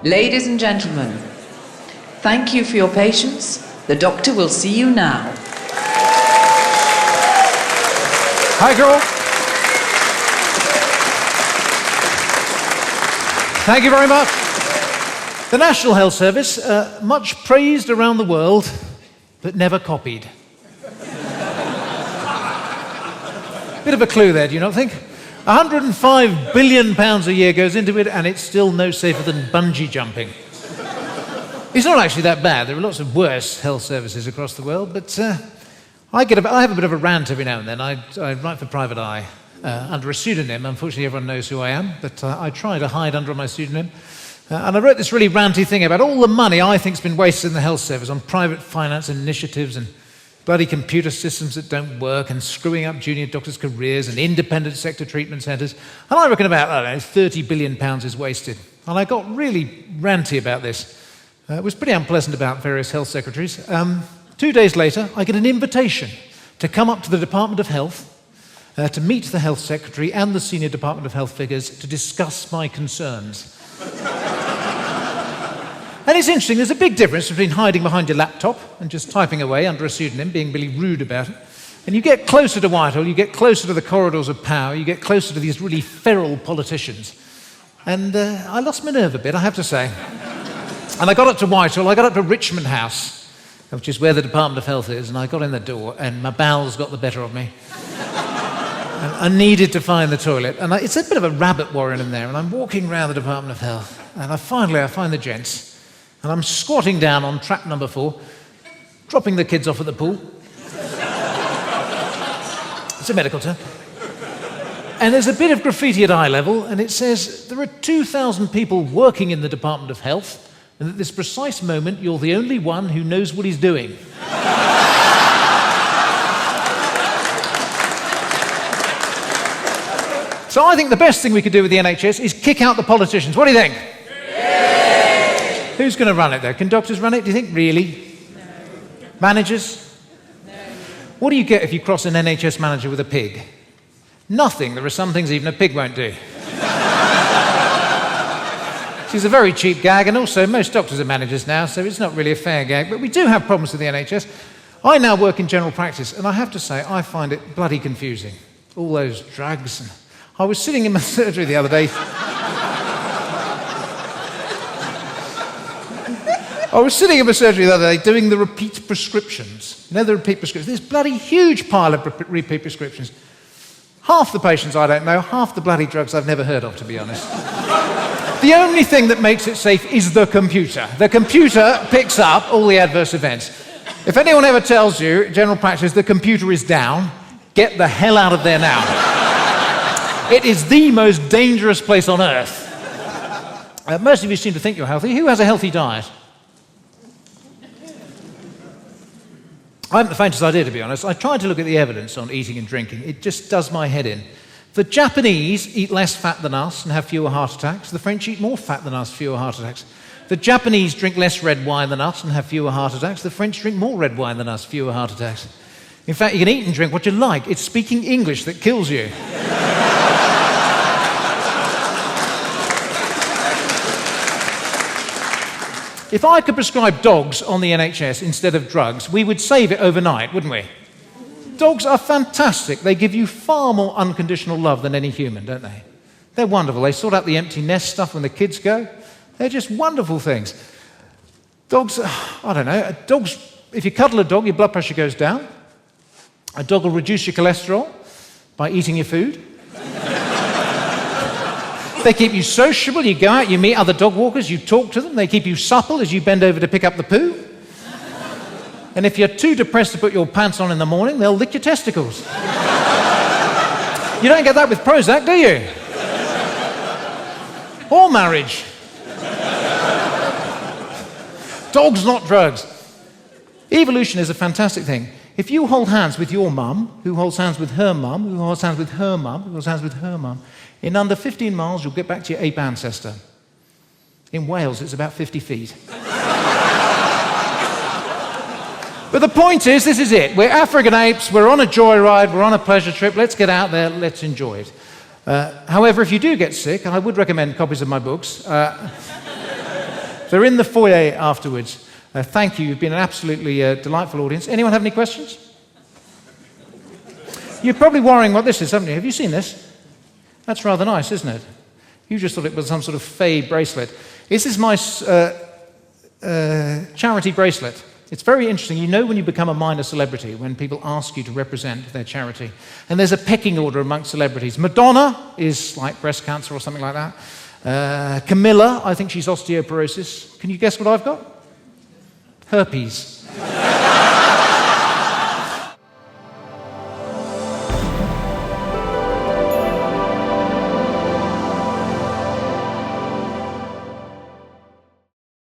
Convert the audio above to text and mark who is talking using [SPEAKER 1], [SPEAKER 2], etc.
[SPEAKER 1] Ladies and gentlemen, thank you for your patience. The doctor will see you now.
[SPEAKER 2] Hi, girl. Thank you very much. The National Health Service, much praised around the world, but never copied. Bit of a clue there, do you not think? £105 billion a year goes into it, and it's still no safer than bungee jumping. It's not actually that bad. There are lots of worse health services across the world, but I have a bit of a rant every now and then. I write for Private Eye under a pseudonym. Unfortunately, everyone knows who I am, but I try to hide under my pseudonym. And I wrote this really ranty thing about all the money I think's been wasted in the health service on private finance initiatives and bloody computer systems that don't work and screwing up junior doctors' careers and independent sector treatment centres. And I reckon about, £30 billion is wasted. And I got really ranty about this. It was pretty unpleasant about various health secretaries. 2 days later, I get an invitation to come up to the Department of Health to meet the health secretary and the senior Department of Health figures to discuss my concerns. And it's interesting, there's a big difference between hiding behind your laptop and just typing away under a pseudonym, being really rude about it. And you get closer to Whitehall, you get closer to the corridors of power, you get closer to these really feral politicians. And I lost my nerve a bit, I have to say. And I got up to Whitehall, I got up to Richmond House, which is where the Department of Health is, and I got in the door, and my bowels got the better of me. And I needed to find the toilet. And it's a bit of a rabbit warren in there, and I'm walking around the Department of Health, and I find the gents. And I'm squatting down on trap number 4, dropping the kids off at the pool. It's a medical term. And there's a bit of graffiti at eye level, and it says, there are 2,000 people working in the Department of Health, and at this precise moment, you're the only one who knows what he's doing. So I think the best thing we could do with the NHS is kick out the politicians. What do you think? Who's going to run it, though? Can doctors run it, do you think? Really? No. Managers? No. What do you get if you cross an NHS manager with a pig? Nothing. There are some things even a pig won't do. She's a very cheap gag, and also most doctors are managers now, so it's not really a fair gag. But we do have problems with the NHS. I now work in general practice, and I have to say, I find it bloody confusing. All those drugs. I was sitting in my surgery the other day. I was sitting in my surgery the other day doing the repeat prescriptions. You know the repeat prescriptions? This bloody huge pile of repeat prescriptions. Half the patients I don't know, half the bloody drugs I've never heard of, to be honest. The only thing that makes it safe is the computer. The computer picks up all the adverse events. If anyone ever tells you, in general practice, the computer is down, get the hell out of there now. It is the most dangerous place on earth. Most of you seem to think you're healthy. Who has a healthy diet? I haven't the faintest idea, to be honest. I tried to look at the evidence on eating and drinking. It just does my head in. The Japanese eat less fat than us and have fewer heart attacks. The French eat more fat than us, fewer heart attacks. The Japanese drink less red wine than us and have fewer heart attacks. The French drink more red wine than us, fewer heart attacks. In fact, you can eat and drink what you like. It's speaking English that kills you. If I could prescribe dogs on the NHS instead of drugs, we would save it overnight, wouldn't we? Dogs are fantastic. They give you far more unconditional love than any human, don't they? They're wonderful. They sort out the empty nest stuff when the kids go. They're just wonderful things. Dogs, I don't know, dogs, if you cuddle a dog, your blood pressure goes down. A dog will reduce your cholesterol by eating your food. They keep you sociable, you go out, you meet other dog walkers, you talk to them, they keep you supple as you bend over to pick up the poo. And if you're too depressed to put your pants on in the morning, they'll lick your testicles. You don't get that with Prozac, do you? Or marriage. Dogs, not drugs. Evolution is a fantastic thing. If you hold hands with your mum, who holds hands with her mum, who holds hands with her mum, who holds hands with her mum, in under 15 miles, you'll get back to your ape ancestor. In Wales, it's about 50 feet. But the point is, this is it. We're African apes, we're on a joyride, we're on a pleasure trip, let's get out there, let's enjoy it. However, if you do get sick, and I would recommend copies of my books, They're in the foyer afterwards. Thank you. You've been an absolutely delightful audience. Anyone have any questions? You're probably worrying what this is, haven't you? Have you seen this? That's rather nice, isn't it? You just thought it was some sort of fade bracelet. This is my charity bracelet. It's very interesting. You know when you become a minor celebrity, when people ask you to represent their charity. And there's a pecking order amongst celebrities. Madonna is like breast cancer or something like that. Camilla, I think she's osteoporosis. Can you guess what I've got? Herpes.